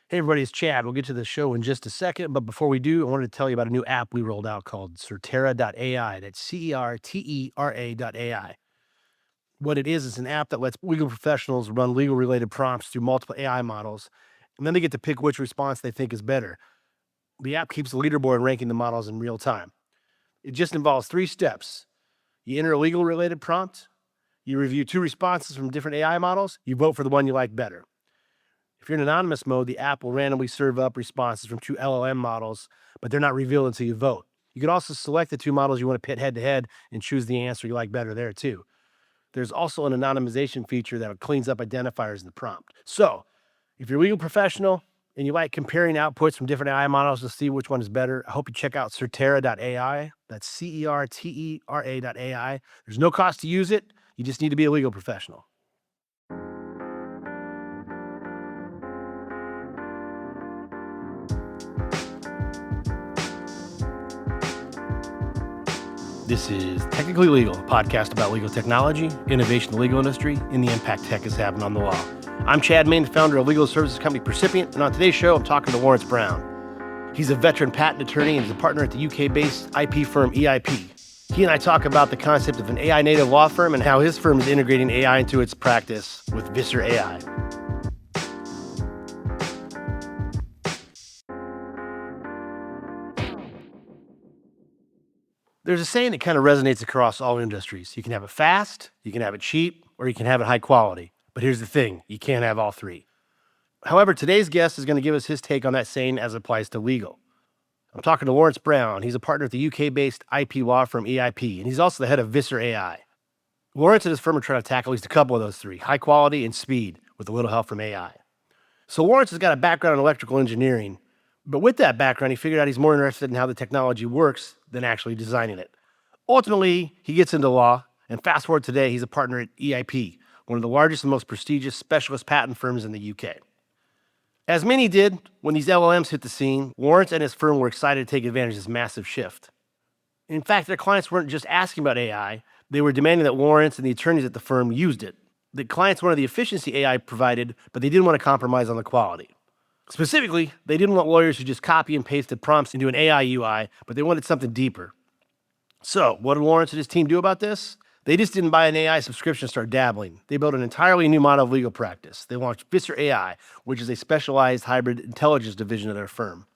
Hey everybody, it's Chad. We'll get to the show in just a second, but before we do, I wanted to tell you about a new app we rolled out called Certera.ai. That's CERTERA.ai. What it is an app that lets legal professionals run legal-related prompts through multiple AI models, and then they get to pick which response they think is better. The app keeps the leaderboard ranking the models in real time. It just involves 3 steps. You enter a legal-related prompt, you review 2 responses from different AI models, you vote for the one you like better. If you're in anonymous mode, the app will randomly serve up responses from 2 LLM models, but they're not revealed until you vote. You can also select the 2 models you want to pit head to head and choose the answer you like better there too. There's also an anonymization feature that cleans up identifiers in the prompt. So, if you're a legal professional and you like comparing outputs from different AI models to see which one is better, I hope you check out Certera.ai. That's CERTERA.ai. There's no cost to use it. You just need to be a legal professional. This is Technically Legal, a podcast about legal technology, innovation in the legal industry, and the impact tech is having on the law. I'm Chad Main, founder of legal services company Percipient, and on today's show, I'm talking to Laurence Brown. He's a veteran patent attorney and is a partner at the UK-based IP firm EIP. He and I talk about the concept of an AI-native law firm and how his firm is integrating AI into its practice with Visser AI. There's a saying that kind of resonates across all industries. You can have it fast, you can have it cheap, or you can have it high quality. But here's the thing, you can't have all 3. However, today's guest is going to give us his take on that saying as it applies to legal. I'm talking to Laurence Brown. He's a partner at the UK-based IP law firm EIP, and he's also the head of Visser AI. Laurence and his firm are trying to tackle at least a couple of those 3, high quality and speed, with a little help from AI. So Laurence has got a background in electrical engineering, but with that background, he figured out he's more interested in how the technology works than actually designing it. Ultimately, he gets into law, and fast forward today, he's a partner at EIP, one of the largest and most prestigious specialist patent firms in the UK. As many did, when these LLMs hit the scene, Laurence and his firm were excited to take advantage of this massive shift. In fact, their clients weren't just asking about AI, they were demanding that Laurence and the attorneys at the firm used it. The clients wanted the efficiency AI provided, but they didn't want to compromise on the quality. Specifically, they didn't want lawyers who just copy and pasted prompts into an AI UI, but they wanted something deeper. So, what did Laurence and his team do about this? They just didn't buy an AI subscription and start dabbling. They built an entirely new model of legal practice. They launched Visser AI, which is a specialized hybrid intelligence division of their firm.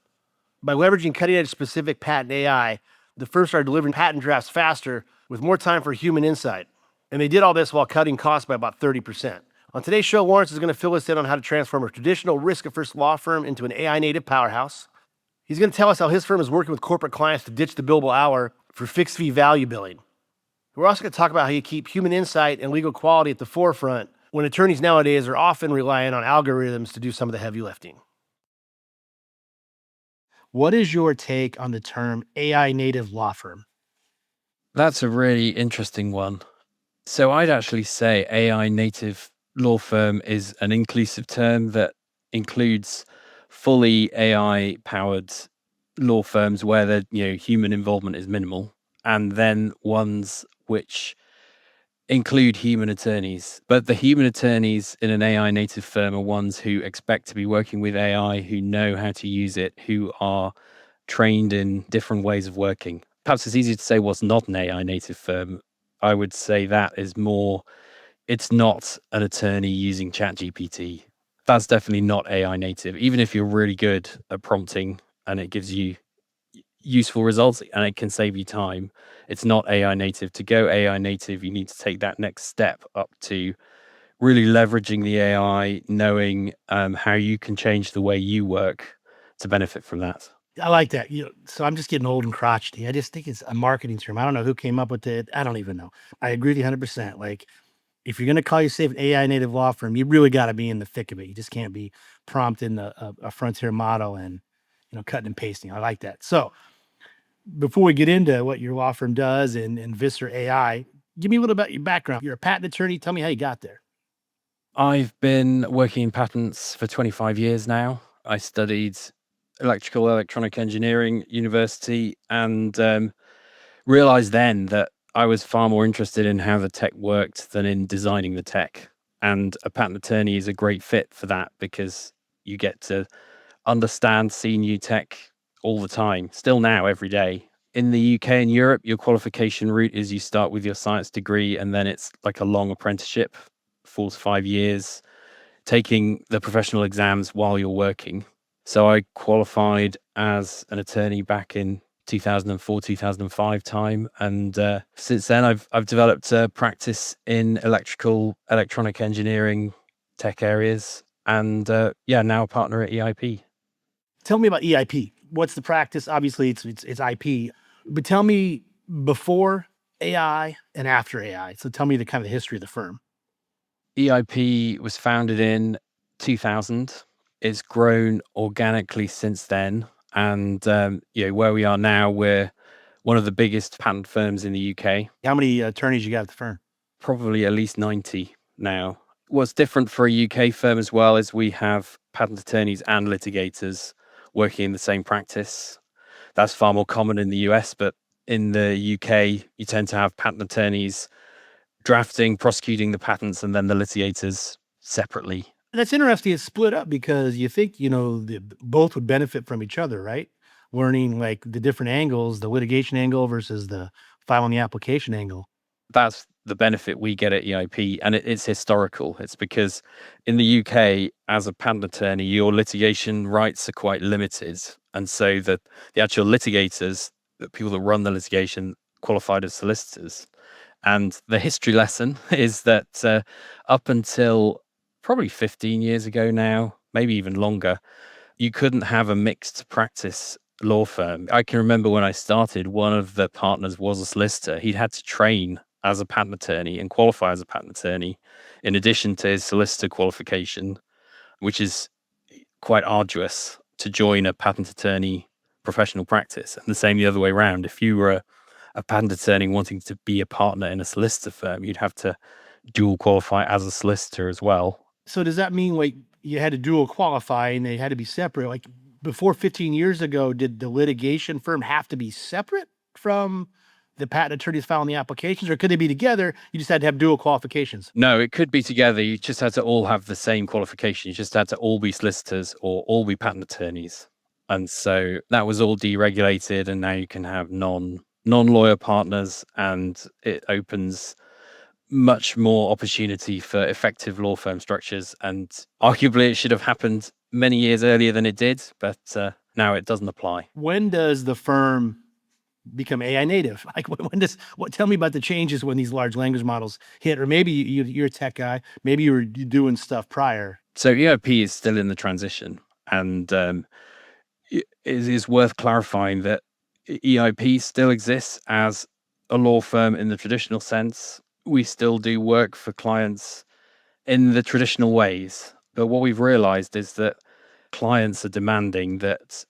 By leveraging cutting-edge specific patent AI, the firm started delivering patent drafts faster with more time for human insight. And they did all this while cutting costs by about 30%. On today's show, Laurence is going to fill us in on how to transform a traditional risk-averse law firm into an AI-native powerhouse. He's going to tell us how his firm is working with corporate clients to ditch the billable hour for fixed-fee value billing. We're also going to talk about how you keep human insight and legal quality at the forefront when attorneys nowadays are often relying on algorithms to do some of the heavy lifting. What is your take on the term AI-native law firm? That's a really interesting one. So I'd actually say AI native law firm is an inclusive term that includes fully AI powered law firms where the human involvement is minimal, and then ones which include human attorneys. But the human attorneys in an AI native firm are ones who expect to be working with AI, who know how to use it, who are trained in different ways of working. Perhaps it's easy to say what's not an AI native firm. I would say that is more, it's not an attorney using ChatGPT. That's definitely not AI native. Even if you're really good at prompting and it gives you useful results and it can save you time, it's not AI native. To go AI native, you need to take that next step up to really leveraging the AI, knowing how you can change the way you work to benefit from that. I like that. So I'm just getting old and crotchety. I just think it's a marketing term. I don't know who came up with it. I don't even know. I agree with you 100%. Like, if you're going to call yourself an AI native law firm, you really got to be in the thick of it. You just can't be prompting a frontier model and, cutting and pasting. I like that. So before we get into what your law firm does and Visser AI, give me a little about your background. You're a patent attorney. Tell me how you got there. I've been working in patents for 25 years now. I studied electronic engineering university and realized then that I was far more interested in how the tech worked than in designing the tech. And a patent attorney is a great fit for that because you get to understand, see new tech all the time, still now, every day. In the UK and Europe, your qualification route is you start with your science degree and then it's like a long apprenticeship, 4 to 5 years, taking the professional exams while you're working. So I qualified as an attorney back in 2004, 2005 time. And since then, I've developed a practice in electronic engineering tech areas. And now a partner at EIP. Tell me about EIP. What's the practice? Obviously, it's IP, but tell me before AI and after AI. So tell me the kind of the history of the firm. EIP was founded in 2000. It's grown organically since then. And where we are now, we're one of the biggest patent firms in the UK, How many attorneys you got at the firm? probably at least 90 now. What's different for a UK firm as well is we have patent attorneys and litigators working in the same practice. That's far more common in the US, but in the UK, you tend to have patent attorneys drafting, prosecuting the patents, and then the litigators separately. That's interesting. It's split up because you think, both would benefit from each other, right? Learning like the different angles, the litigation angle versus the filing the application angle. That's the benefit we get at EIP, and it's historical. It's because in the UK, as a patent attorney, your litigation rights are quite limited, and so the actual litigators, the people that run the litigation, qualified as solicitors. And the history lesson is that up until probably 15 years ago now, maybe even longer, you couldn't have a mixed practice law firm. I can remember when I started, one of the partners was a solicitor. He'd had to train as a patent attorney and qualify as a patent attorney, in addition to his solicitor qualification, which is quite arduous to join a patent attorney professional practice. And the same the other way around. If you were a patent attorney wanting to be a partner in a solicitor firm, you'd have to dual qualify as a solicitor as well. So does that mean like you had to dual qualify and they had to be separate? Like before 15 years ago, did the litigation firm have to be separate from the patent attorneys filing the applications, or could they be together? You just had to have dual qualifications. No, it could be together. You just had to all have the same qualification. You just had to all be solicitors or all be patent attorneys. And so that was all deregulated, and now you can have non-lawyer partners, and it opens much more opportunity for effective law firm structures. And arguably it should have happened many years earlier than it did, but now it doesn't apply. When does the firm become AI native? Like tell me about the changes when these large language models hit, or maybe you're a tech guy, maybe you were doing stuff prior. So EIP is still in the transition, and it is worth clarifying that EIP still exists as a law firm in the traditional sense. We still do work for clients in the traditional ways. But what we've realized is that clients are demanding that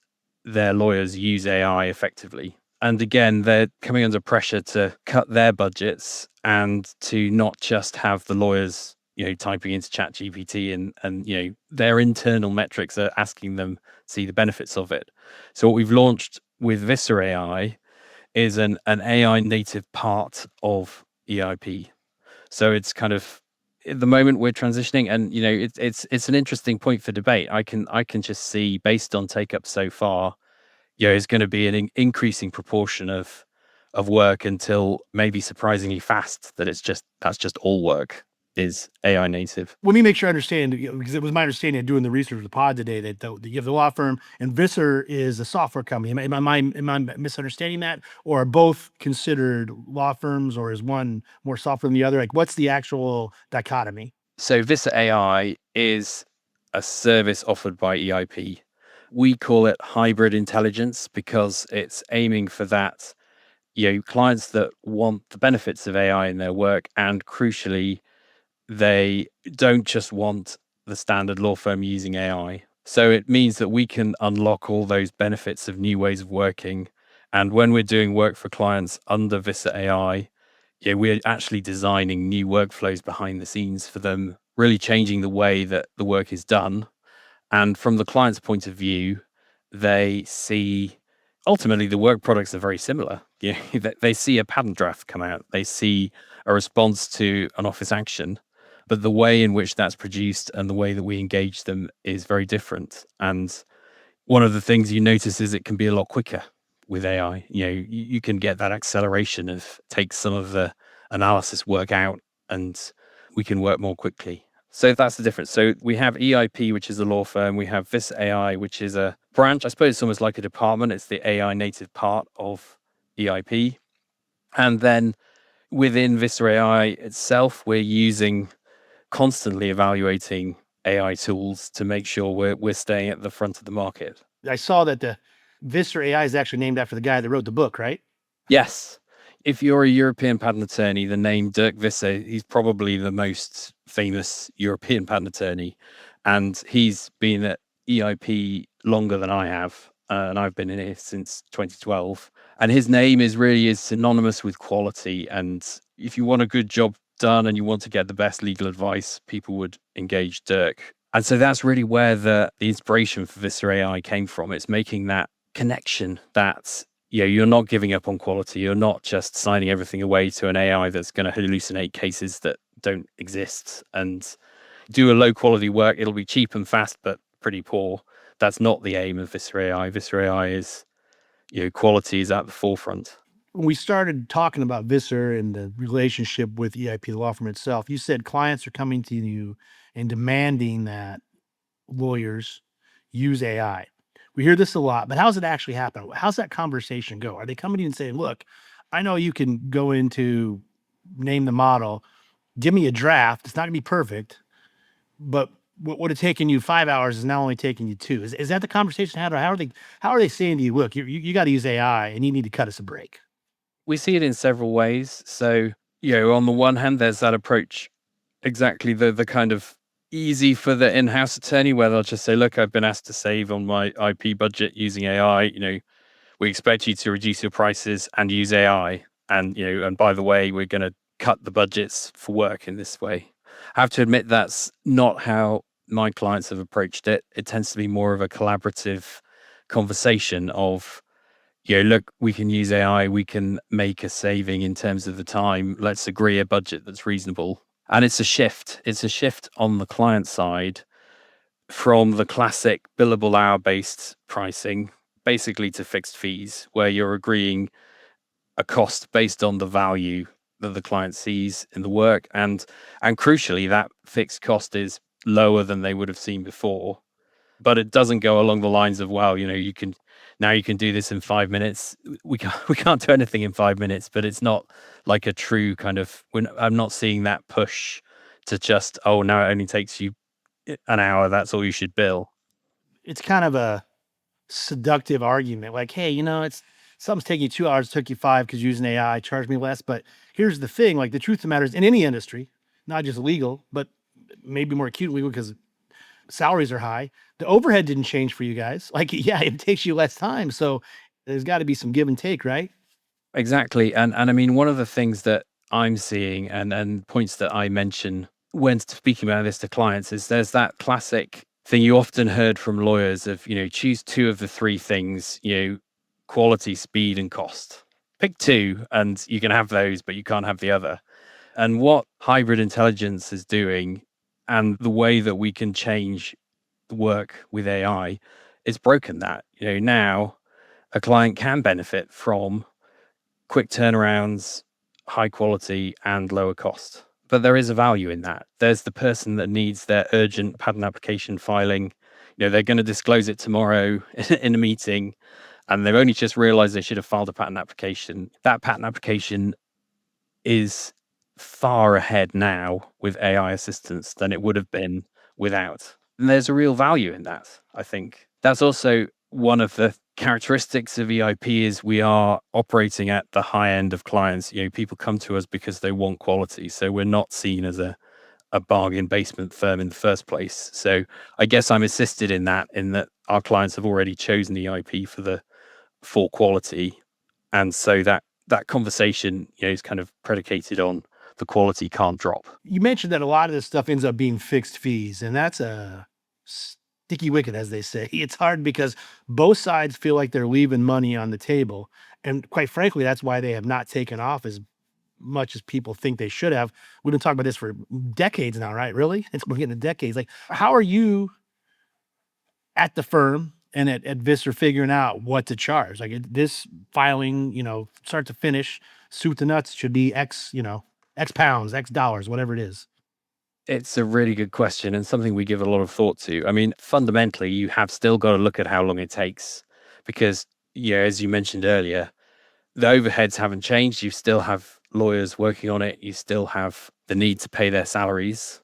their lawyers use AI effectively. And again, they're coming under pressure to cut their budgets and to not just have the lawyers, typing into ChatGPT and their internal metrics are asking them to see the benefits of it. So what we've launched with Visser AI is an AI native part of EIP. So it's kind of, at the moment we're transitioning, and it's an interesting point for debate. I can just see, based on take up so far, it's going to be an increasing proportion of work until maybe surprisingly fast that's just all work is AI native. Let me make sure I understand, because it was my understanding of doing the research of the pod today that you have the law firm and Visser is a software company. Am I misunderstanding that, or are both considered law firms, or is one more software than the other? Like, what's the actual dichotomy? So Visser AI is a service offered by EIP. We call it hybrid intelligence because it's aiming for that, clients that want the benefits of AI in their work, and crucially, they don't just want the standard law firm using AI. So it means that we can unlock all those benefits of new ways of working. And when we're doing work for clients under Visser AI, we're actually designing new workflows behind the scenes for them, really changing the way that the work is done. And from the client's point of view, they see ultimately the work products are very similar. They see a patent draft come out, they see a response to an office action, but the way in which that's produced and the way that we engage them is very different. And one of the things you notice is it can be a lot quicker with AI. You can get that acceleration of take some of the analysis work out, and we can work more quickly. So that's the difference. So we have EIP, which is a law firm. We have Visser AI, which is a branch. I suppose it's almost like a department. It's the AI native part of EIP. And then within Visser AI itself, we're constantly evaluating AI tools to make sure we're staying at the front of the market. I saw that the Visser AI is actually named after the guy that wrote the book, right? Yes. If you're a European patent attorney, the name Derk Visser, he's probably the most famous European patent attorney. And he's been at EIP longer than I have. And I've been in here since 2012. And his name is synonymous with quality. And if you want a good job done and you want to get the best legal advice, people would engage Derk. And so that's really where the inspiration for Visser AI came from. It's making that connection that you're not giving up on quality. You're not just signing everything away to an AI that's going to hallucinate cases that don't exist and do a low quality work. It'll be cheap and fast, but pretty poor. That's not the aim of Visser AI. Visser AI is, quality is at the forefront. When we started talking about Visser and the relationship with EIP, the law firm itself, you said clients are coming to you and demanding that lawyers use AI. We hear this a lot, but how's it actually happen? How's that conversation go? Are they coming to you and saying, look, I know you can go into name the model, give me a draft. It's not gonna be perfect, but what would have taken you 5 hours is now only taking you two. Is that the conversation had? Or how are they saying to you, look, you got to use AI and you need to cut us a break? We see it in several ways. So, on the one hand, there's that approach, exactly the kind of easy for the in-house attorney, where they'll just say, look, I've been asked to save on my IP budget using AI. We expect you to reduce your prices and use AI. And by the way, we're going to cut the budgets for work in this way. I have to admit that's not how my clients have approached it. It tends to be more of a collaborative conversation of, look, we can use AI, we can make a saving in terms of the time. Let's agree a budget that's reasonable. And it's a shift. It's a shift on the client side from the classic billable hour-based pricing, basically to fixed fees, where you're agreeing a cost based on the value that the client sees in the work. And crucially, that fixed cost is lower than they would have seen before. But it doesn't go along the lines of, wow, you can do this in 5 minutes. We can't do anything in 5 minutes, but it's not like a true kind of, I'm not seeing that push to just, oh, now it only takes you an hour, that's all you should bill. It's kind of a seductive argument. Like, hey, it's something's taking you 2 hours, took you five because you're using AI, charge me less. But here's the thing, like the truth of the matter is in any industry, not just legal, but maybe more acute legal because salaries are high. The overhead didn't change for you guys. Like, yeah, it takes you less time. So there's got to be some give and take, right? Exactly. And I mean, one of the things that I'm seeing and points that I mention when speaking about this to clients is there's that classic thing you often heard from lawyers of, choose two of the three things, quality, speed, and cost. Pick two and you can have those, but you can't have the other. And what hybrid intelligence is doing and the way that we can change the work with AI is broken that. Now a client can benefit from quick turnarounds, high quality, and lower cost. But there is a value in that. There's the person that needs their urgent patent application filing. They're going to disclose it tomorrow in a meeting, and they've only just realized they should have filed a patent application. That patent application is far ahead now with AI assistance than it would have been without. And there's a real value in that, I think. That's also one of the characteristics of EIP is we are operating at the high end of clients. People come to us because they want quality. So we're not seen as a bargain basement firm in the first place. So I guess I'm assisted in that our clients have already chosen EIP for quality. And so that conversation, is kind of predicated on the quality can't drop. You mentioned that a lot of this stuff ends up being fixed fees, and that's a sticky wicket, as they say. It's hard because both sides feel like they're leaving money on the table. And quite frankly, that's why they have not taken off as much as people think they should have. We've been talking about this for decades now, right? Really? We're getting to decades. Like, how are you at the firm and at Visser figuring out what to charge. Like this filing, start to finish, suit to nuts should be X, X pounds, X dollars, whatever it is. It's a really good question and something we give a lot of thought to. I mean, fundamentally, you have still got to look at how long it takes because, as you mentioned earlier, the overheads haven't changed. You still have lawyers working on it. You still have the need to pay their salaries.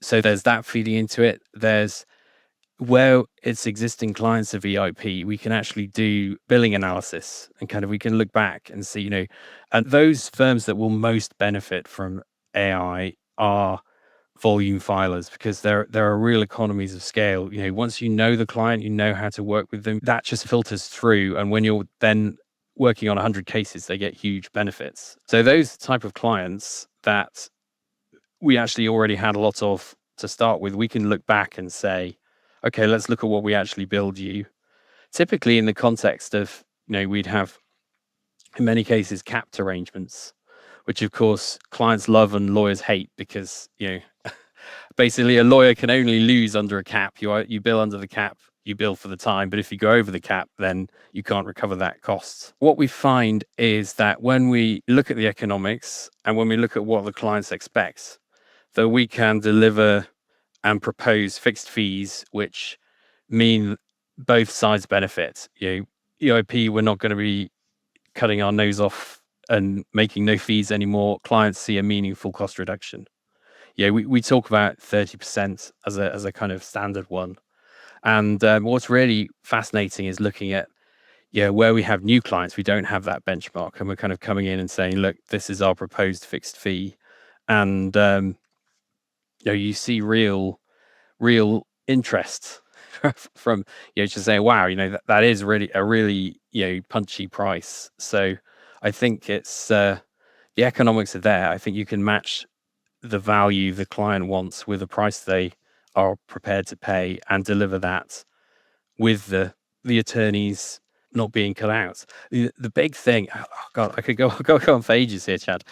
So there's that feeding into it. There's where it's existing clients of EIP, we can actually do billing analysis and kind of we can look back and see, and those firms that will most benefit from AI are volume filers because there are real economies of scale. Once you know the client, you know how to work with them, that just filters through. And when you're then working on 100 cases, they get huge benefits. So those type of clients that we actually already had a lot of to start with, we can look back and say, okay, let's look at what we actually build you. Typically in the context of, we'd have in many cases capped arrangements, which of course clients love and lawyers hate because, basically a lawyer can only lose under a cap. You bill under the cap, you bill for the time, but if you go over the cap, then you can't recover that cost. What we find is that when we look at the economics and when we look at what the clients expect, that we can deliver and propose fixed fees, which mean both sides benefit. EIP, we're not going to be cutting our nose off and making no fees anymore. Clients see a meaningful cost reduction. We talk about 30% as a kind of standard one. And what's really fascinating is looking at where we have new clients, we don't have that benchmark, and we're kind of coming in and saying, look, this is our proposed fixed fee, and you see real interest from just saying, wow, that is really a really punchy price. So I think it's the economics are there. I think you can match the value the client wants with the price they are prepared to pay and deliver that with the attorneys not being cut out. The big thing, oh God, I could go on for ages here, Chad.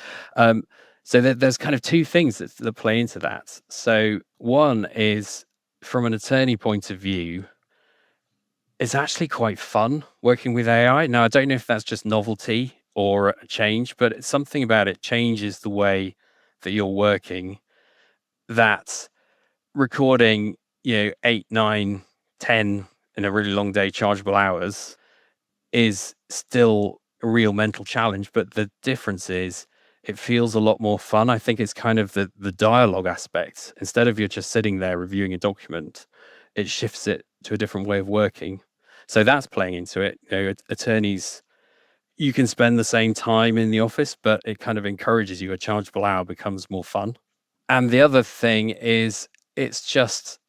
So there's kind of two things that play into that. So one is from an attorney point of view, it's actually quite fun working with AI. Now, I don't know if that's just novelty or a change, but it's something about it changes the way that you're working. That recording, 8, 9, 10 in a really long day, chargeable hours is still a real mental challenge. But the difference is it feels a lot more fun. I think it's kind of the dialogue aspect. Instead of you're just sitting there reviewing a document, it shifts it to a different way of working. So that's playing into it. Attorneys, you can spend the same time in the office, but it kind of encourages you. A chargeable hour becomes more fun. And the other thing is, it's just,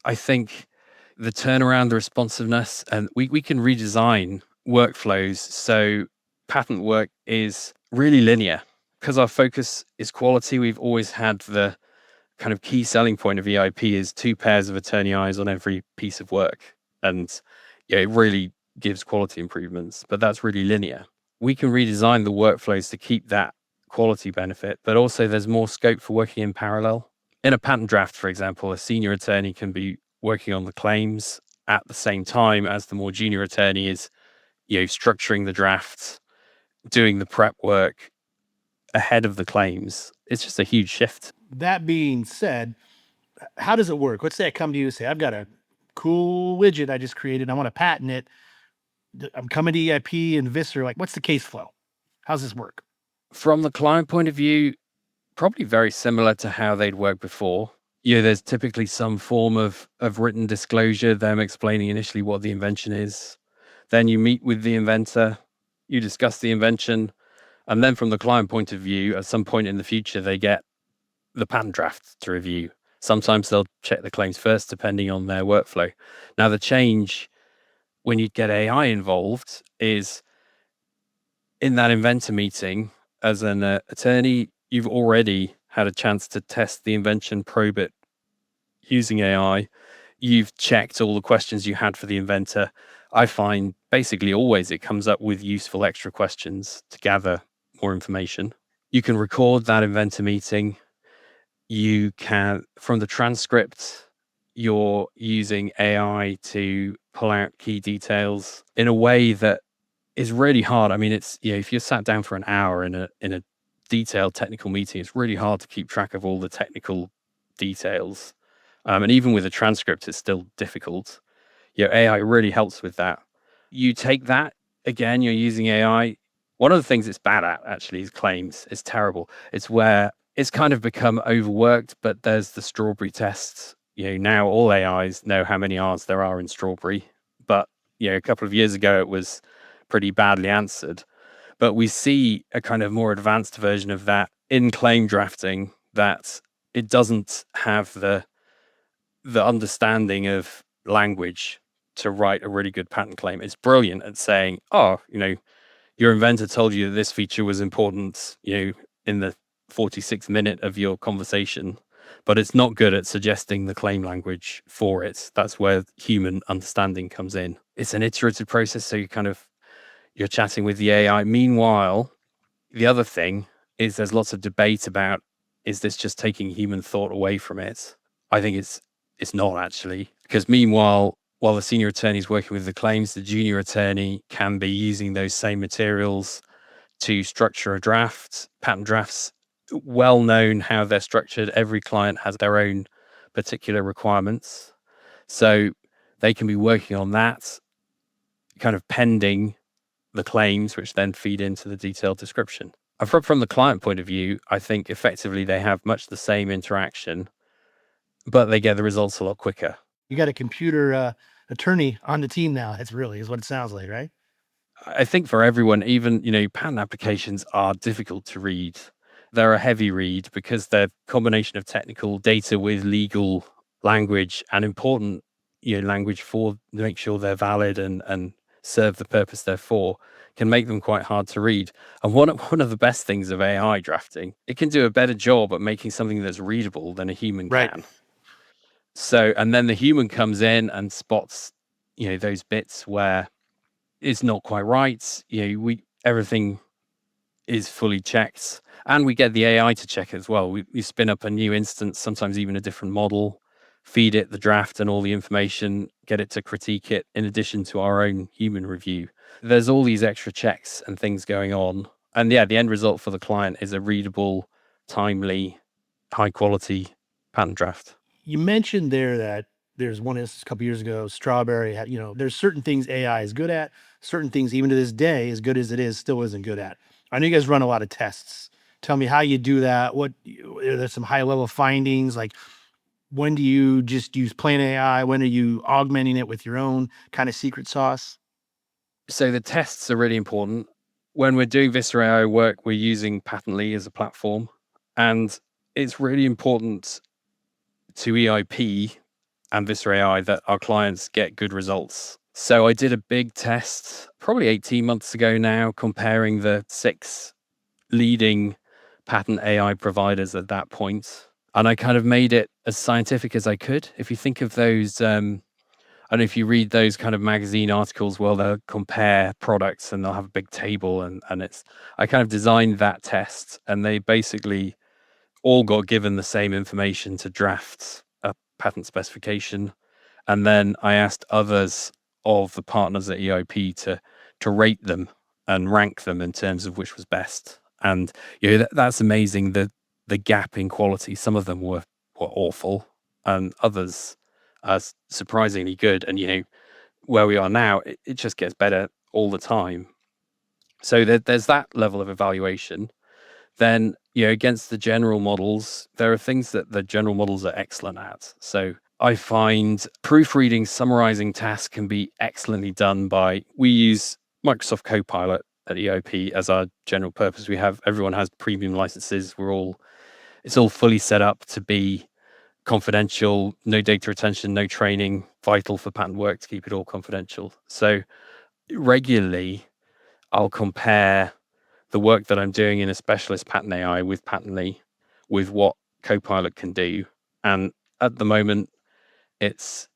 I think, the turnaround, the responsiveness, and we can redesign workflows. So patent work is really linear because our focus is quality. We've always had the kind of key selling point of EIP is 2 pairs of attorney eyes on every piece of work. And it really gives quality improvements, but that's really linear. We can redesign the workflows to keep that quality benefit, but also there's more scope for working in parallel. In a patent draft, for example, a senior attorney can be working on the claims at the same time as the more junior attorney is, structuring the drafts, doing the prep work ahead of the claims. It's just a huge shift. That being said, how does it work? Let's say I come to you and say, I've got a cool widget I just created. I want to patent it. I'm coming to EIP and Visser. Like, what's the case flow? How's this work? From the client point of view, probably very similar to how they'd worked before. There's typically some form of written disclosure, them explaining initially what the invention is. Then you meet with the inventor, you discuss the invention, and then from the client point of view, at some point in the future, they get the patent draft to review. Sometimes they'll check the claims first, depending on their workflow. Now, the change when you get AI involved is in that inventor meeting, as an attorney, you've already had a chance to test the invention, probe it using AI. You've checked all the questions you had for the inventor. I find basically always it comes up with useful extra questions to gather more information. You can record that inventor meeting. You can, from the transcript, you're using AI to pull out key details in a way that is really hard. I mean, it's, if you're sat down for an hour in a detailed technical meeting, it's really hard to keep track of all the technical details. And even with a transcript, it's still difficult. AI really helps with that. You take that, again, you're using AI. One of the things it's bad at actually is claims. It's terrible. It's where it's kind of become overworked, but there's the strawberry tests. Now all AIs know how many R's there are in strawberry, but a couple of years ago it was pretty badly answered. But we see a kind of more advanced version of that in claim drafting, that it doesn't have the understanding of language to write a really good patent claim. It's brilliant at saying, oh, your inventor told you that this feature was important, in the 46th minute of your conversation, but it's not good at suggesting the claim language for it. That's where human understanding comes in. It's an iterative process, so you're chatting with the AI. Meanwhile, the other thing is there's lots of debate about, is this just taking human thought away from it? I think it's not actually, because meanwhile, while the senior attorney is working with the claims, the junior attorney can be using those same materials to structure a draft. Patent drafts, well known how they're structured. Every client has their own particular requirements. So they can be working on that, kind of pending the claims, which then feed into the detailed description. And from the client point of view, I think effectively they have much the same interaction, but they get the results a lot quicker. You got a computer attorney on the team now. That's really is what it sounds like, right? I think for everyone, even, patent applications are difficult to read. They're a heavy read because they're a combination of technical data with legal language and important, language to make sure they're valid and serve the purpose they're for, can make them quite hard to read. And one of the best things of AI drafting, it can do a better job at making something that's readable than a human can. So, and then the human comes in and spots, those bits where it's not quite right. Everything is fully checked, and we get the AI to check it as well. We spin up a new instance, sometimes even a different model, feed it the draft and all the information, get it to critique it in addition to our own human review. There's all these extra checks and things going on. And the end result for the client is a readable, timely, high quality patent draft. You mentioned there that there's one instance a couple years ago, Strawberry had, there's certain things AI is good at, certain things even to this day, as good as it is, still isn't good at. I know you guys run a lot of tests. Tell me how you do that. There's some high level findings, like when do you just use plain AI? When are you augmenting it with your own kind of secret sauce? So the tests are really important. When we're doing Visser AI work, we're using Patently as a platform, and it's really important to EIP and Visser AI that our clients get good results. So I did a big test probably 18 months ago now, comparing the 6 leading patent AI providers at that point. And I kind of made it as scientific as I could. If you think of those, I don't know if you read those kind of magazine articles, well, they'll compare products and they'll have a big table, and I kind of designed that test, and they basically all got given the same information to draft a patent specification. And then I asked others of the partners at EIP to rate them and rank them in terms of which was best. And that's amazing, the gap in quality. Some of them were awful, and others are surprisingly good. And where we are now, it just gets better all the time. So there's that level of evaluation. Then against the general models, there are things that the general models are excellent at. So I find proofreading, summarizing tasks can be excellently done we use Microsoft Copilot at EOP as our general purpose. Everyone has premium licenses. It's all fully set up to be confidential, no data retention, no training, vital for patent work to keep it all confidential. So regularly I'll compare the work that I'm doing in a specialist patent AI with Patently, with what Copilot can do. And at the moment, it's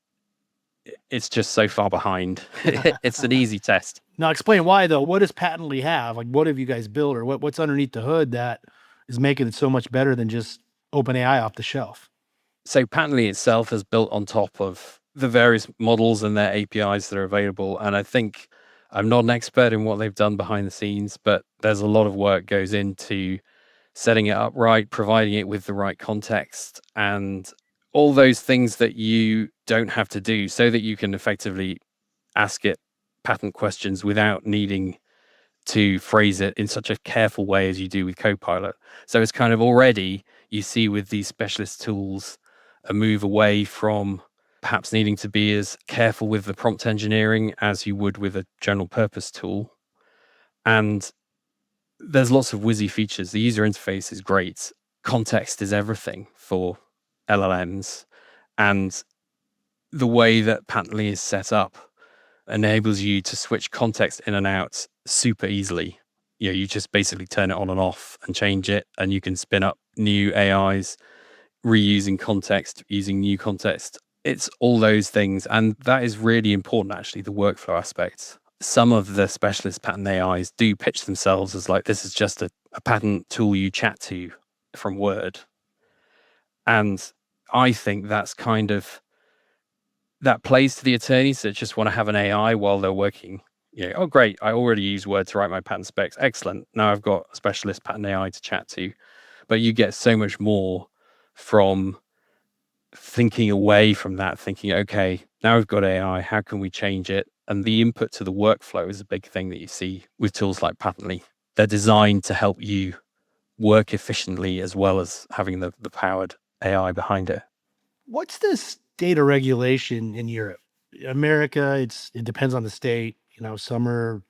just so far behind. It's an easy test. Now explain why though. What does Patently have? Like what have you guys built, or what's underneath the hood that is making it so much better than just OpenAI off the shelf? So Patently itself is built on top of the various models and their APIs that are available. And I think I'm not an expert in what they've done behind the scenes, but there's a lot of work goes into setting it up right, providing it with the right context, and all those things that you don't have to do so that you can effectively ask it patent questions without needing to phrase it in such a careful way as you do with Copilot. So it's kind of already, you see with these specialist tools, a move away from perhaps needing to be as careful with the prompt engineering as you would with a general purpose tool. And there's lots of whizzy features. The user interface is great. Context is everything for LLMs. And the way that Patently is set up enables you to switch context in and out super easily. You just basically turn it on and off and change it, and you can spin up new AIs, reusing context, using new context. It's all those things. And that is really important, actually, the workflow aspects. Some of the specialist patent AIs do pitch themselves as like, this is just a patent tool you chat to from Word. And I think that's kind of, that plays to the attorneys that just want to have an AI while they're working. Oh, great. I already use Word to write my patent specs. Excellent. Now I've got a specialist patent AI to chat to. But you get so much more from thinking away from that, thinking, okay, now we've got AI, how can we change it? And the input to the workflow is a big thing that you see with tools like Patently. They're designed to help you work efficiently as well as having the powered AI behind it. What's this data regulation in Europe? America, it depends on the state. Some are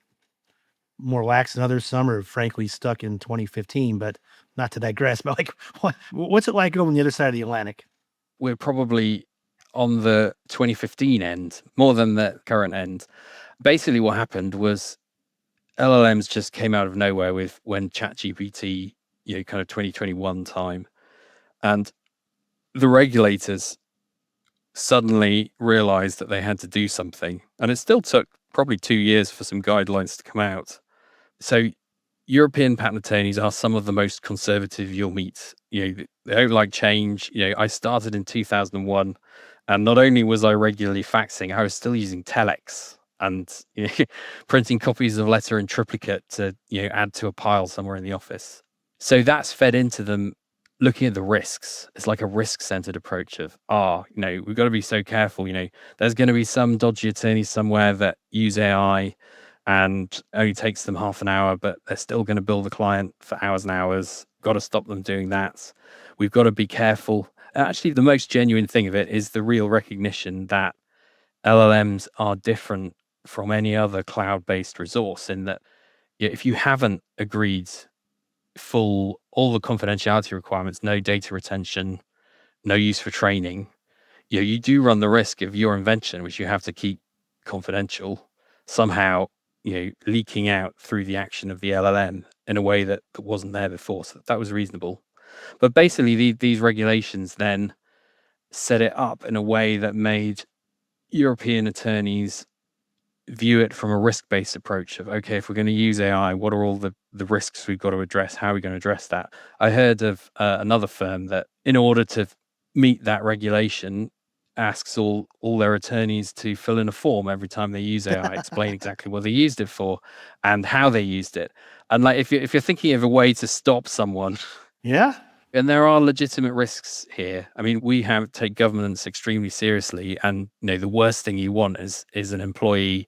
more lax than others. Some are frankly stuck in 2015, but not to digress. But like, what's it like over on the other side of the Atlantic? We're probably on the 2015 end more than the current end. Basically, what happened was LLMs just came out of nowhere with when ChatGPT, kind of 2021 time, and the regulators suddenly realized that they had to do something. And it still took probably 2 years for some guidelines to come out. So European patent attorneys are some of the most conservative you'll meet. They don't like change. I started in 2001, and not only was I regularly faxing, I was still using telex and printing copies of letter in triplicate to add to a pile somewhere in the office. So that's fed into them looking at the risks. It's like a risk-centered approach of, we've got to be so careful. There's going to be some dodgy attorneys somewhere that use AI and only takes them half an hour, but they're still going to bill the client for hours and hours. Got to stop them doing that. We've got to be careful. Actually, the most genuine thing of it is the real recognition that LLMs are different from any other cloud-based resource in that if you haven't agreed all the confidentiality requirements, no data retention, no use for training, you do run the risk of your invention, which you have to keep confidential, somehow leaking out through the action of the LLM in a way that wasn't there before. So that was reasonable. But basically, these regulations then set it up in a way that made European attorneys view it from a risk-based approach of, okay, if we're going to use AI, what are all the risks we've got to address? How are we going to address that? I heard of another firm that in order to meet that regulation, asks all their attorneys to fill in a form every time they use AI, explain exactly what they used it for and how they used it. And like, if you're thinking of a way to stop someone, Yeah. and there are legitimate risks here. I mean, we take governance extremely seriously, and the worst thing you want is an employee,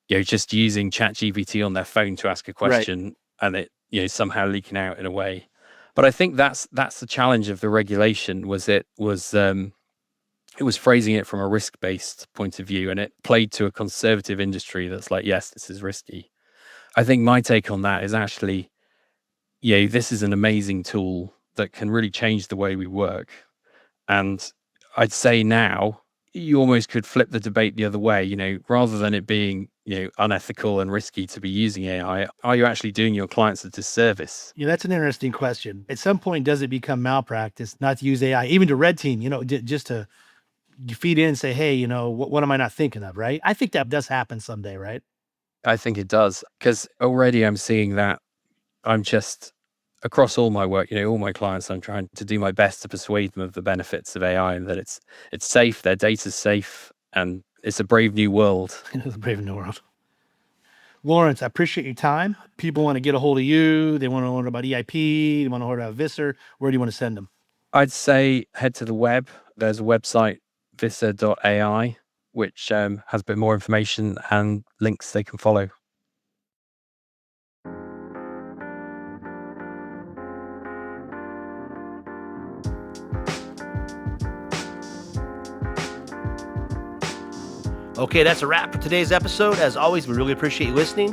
just using ChatGPT on their phone to ask a question, and it somehow leaking out in a way. But I think that's the challenge of the regulation. It was phrasing it from a risk-based point of view, and it played to a conservative industry that's like, yes, this is risky. I think my take on that is actually, this is an amazing tool that can really change the way we work. And I'd say now you almost could flip the debate the other way, rather than it being, unethical and risky to be using AI, are you actually doing your clients a disservice? Yeah, that's an interesting question. At some point, does it become malpractice not to use AI, even to red team, just to you feed in and say, hey, what am I not thinking of, right? I think that does happen someday, right? I think it does, because already I'm seeing that I'm just across all my work, all my clients, I'm trying to do my best to persuade them of the benefits of AI and that it's safe, their data's safe, and it's a brave new world. It's a brave new world. Laurence, I appreciate your time. People want to get a hold of you. They want to learn about EIP. They want to learn about Visser. Where do you want to send them? I'd say head to the web. There's a website, Visser.ai, which has a bit more information and links they can follow. Okay, that's a wrap for today's episode. As always, we really appreciate you listening.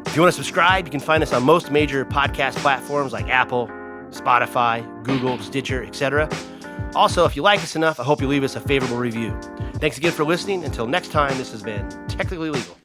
If you want to subscribe, you can find us on most major podcast platforms like Apple, Spotify, Google, Stitcher, etc. Also, if you like us enough, I hope you leave us a favorable review. Thanks again for listening. Until next time, this has been Technically Legal.